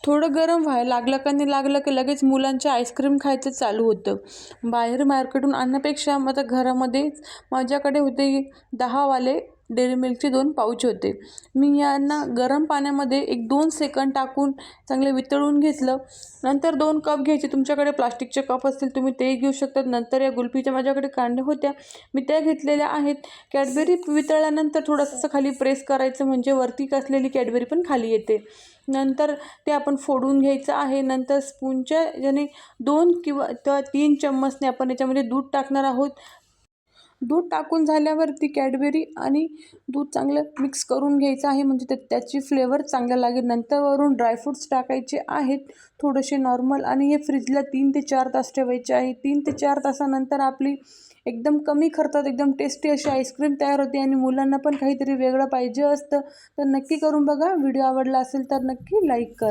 थोडं गरम व्हायला लागलं का नाही लागलं की लगेच मुलांचे आईस्क्रीम खायचं चालू होतं. बाहेर मार्केटहून आणण्यापेक्षा मग आता घरामध्येच माझ्याकडे होते 10वाले डेअरी मिल्कचे 2 पाउच होते. मी यांना गरम पाण्यामध्ये 1-2 सेकंद टाकून चांगले वितळून घेतलं. नंतर 2 कप घ्यायचे. तुमच्याकडे प्लास्टिकचे कप असतील तुम्ही तेही घेऊ शकतात. नंतर या कुल्फीच्या माझ्याकडे कांड्या होत्या, मी त्या घेतलेल्या आहेत. कॅडबरी वितळल्यानंतर थोडंसं असं खाली प्रेस करायचं म्हणजे वरती असलेली कॅडबरी पण खाली येते. नंतर ते आपण फोडून घ्यायचं आहे. नंतर स्पूनच्या याने 2 किंवा 3 चम्मचने आपण याच्यामध्ये दूध टाकणार आहोत. दूध टाकून झाल्यावरती कॅडबरी आणि दूध चांगलं मिक्स करून घ्यायचं आहे म्हणजे त्याची फ्लेवर चांगला लागेल. नंतर वरून ड्रायफ्रूट्स टाकायचे आहेत थोडेसे नॉर्मल आणि हे फ्रीजला 3 ते 4 तास ठेवायचे आहे. 3 ते 4 तासानंतर आपली एकदम कमी खर्चात एकदम टेस्टी अशी आईस्क्रीम तयार होते. आणि मुलांना पण काहीतरी वेगळं पाहिजे असतं तर नक्की करून बघा. व्हिडिओ आवडला असेल तर नक्की लाईक करा.